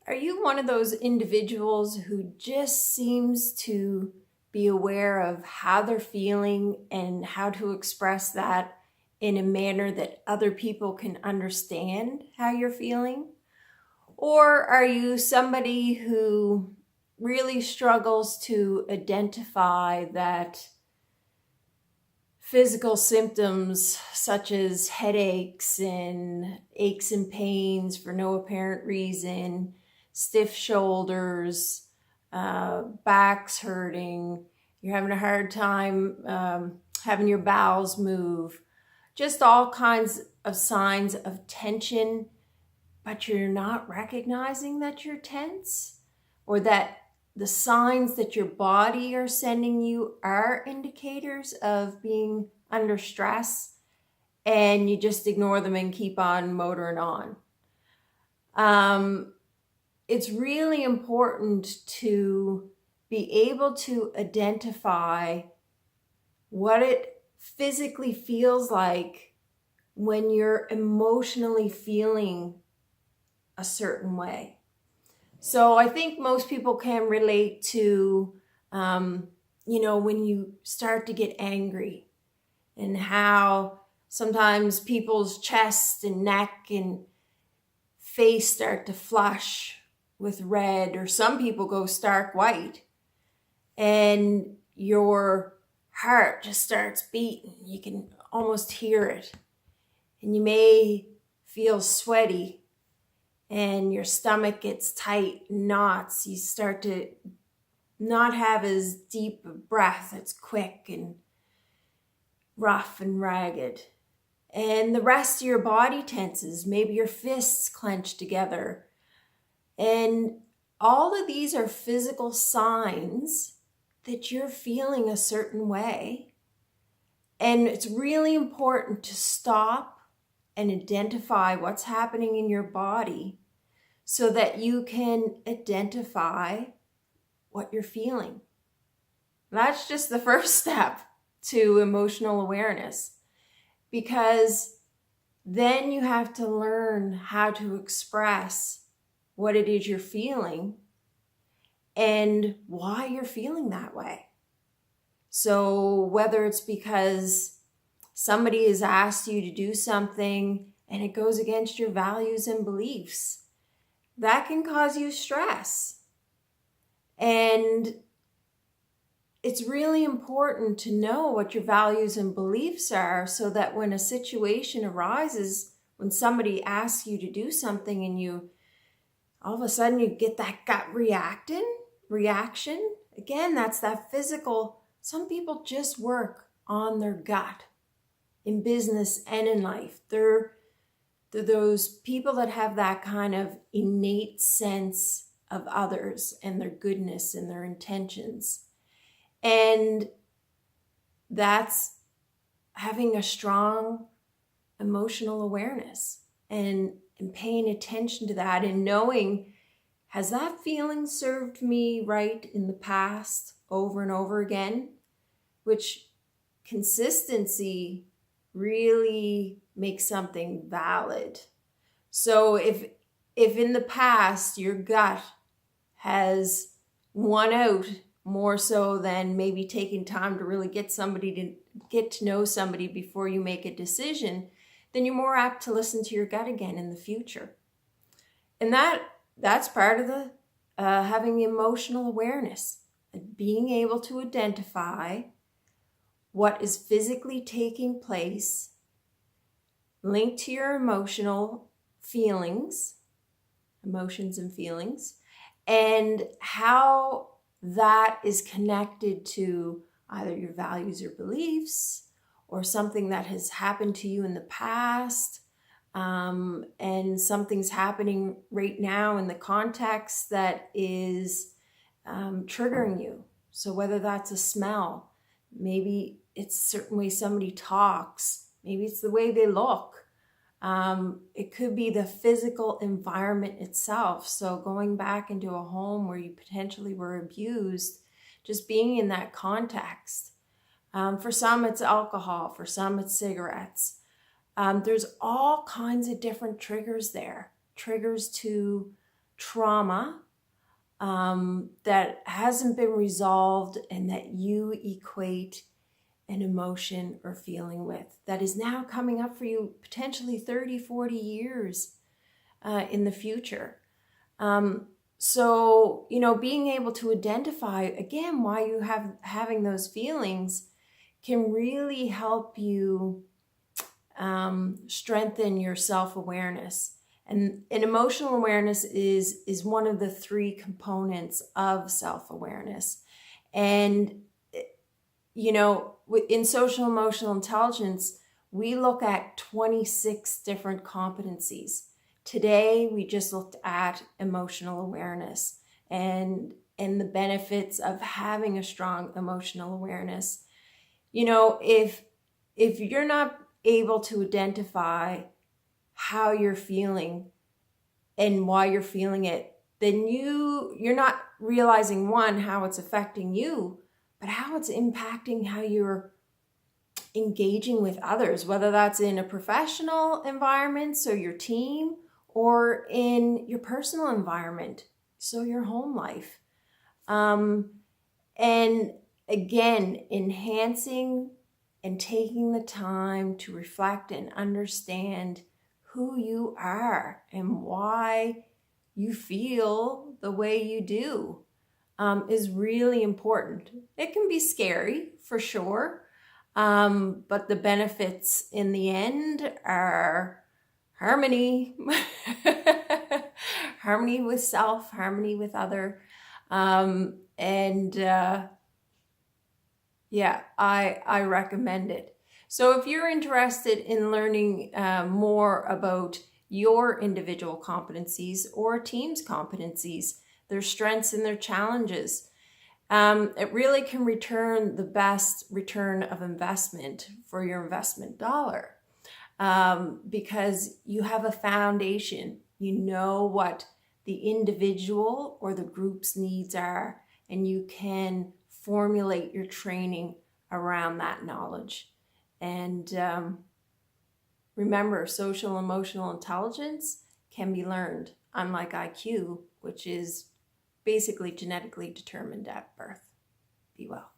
Are you one of those individuals who just seems to be aware of how they're feeling and how to express that in a manner that other people can understand how you're feeling? Or are you somebody who really struggles to identify that physical symptoms such as headaches and aches and pains for no apparent reason, stiff shoulders, backs hurting, you're having a hard time having your bowels move, just all kinds of signs of tension, but you're not recognizing that you're tense, or that the signs that your body are sending you are indicators of being under stress, and you just ignore them and keep on motoring on. It's really important to be able to identify what it physically feels like when you're emotionally feeling a certain way. So I think most people can relate to, when you start to get angry, and how sometimes people's chest and neck and face start to flush with red, or some people go stark white, and your heart just starts beating. You can almost hear it, and you may feel sweaty, and your stomach gets tight, knots. You start to not have as deep a breath. It's quick and rough and ragged. And the rest of your body tenses. Maybe your fists clench together. And all of these are physical signs that you're feeling a certain way. And it's really important to stop and identify what's happening in your body so that you can identify what you're feeling. That's just the first step to emotional awareness, because then you have to learn how to express what it is you're feeling and why you're feeling that way. So whether it's because somebody has asked you to do something and it goes against your values and beliefs, that can cause you stress. And it's really important to know what your values and beliefs are, so that when a situation arises, when somebody asks you to do something and you all of a sudden you get that gut reaction. Again, that's that physical. Some people just work on their gut in business and in life. They're those people that have that kind of innate sense of others and their goodness and their intentions. And that's having a strong emotional awareness and paying attention to that, and knowing, has that feeling served me right in the past over and over again? Which consistency really makes something valid. So if in the past your gut has won out more so than maybe taking time to really get to know somebody before you make a decision, then you're more apt to listen to your gut again in the future. And that's part of the having emotional awareness, being able to identify what is physically taking place linked to your emotions and feelings, and how that is connected to either your values or beliefs, or something that has happened to you in the past, and something's happening right now in the context that is triggering you. So whether that's a smell, maybe it's a certain way somebody talks, maybe it's the way they look. It could be the physical environment itself. So going back into a home where you potentially were abused, just being in that context. For some, it's alcohol. For some, it's cigarettes. There's all kinds of different triggers there. Triggers to trauma that hasn't been resolved and that you equate an emotion or feeling with, that is now coming up for you potentially 30, 40 years in the future. So, being able to identify, again, why you having those feelings can really help you strengthen your self-awareness. And emotional awareness is one of the 3 components of self-awareness. And, in social emotional intelligence, we look at 26 different competencies. Today, we just looked at emotional awareness and the benefits of having a strong emotional awareness. If you're not able to identify how you're feeling and why you're feeling it, then you're not realizing, one, how it's affecting you, but how it's impacting how you're engaging with others, whether that's in a professional environment, so your team, or in your personal environment, so your home life. And again, enhancing and taking the time to reflect and understand who you are and why you feel the way you do is really important. It can be scary, for sure, but the benefits in the end are harmony, harmony with self, harmony with other, I recommend it. So if you're interested in learning more about your individual competencies or team's competencies, their strengths and their challenges, it really can return the best return of investment for your investment dollar, because you have a foundation. You know what the individual or the group's needs are, and you can formulate your training around that knowledge. And remember, social emotional intelligence can be learned, unlike IQ, which is basically genetically determined at birth. Be well.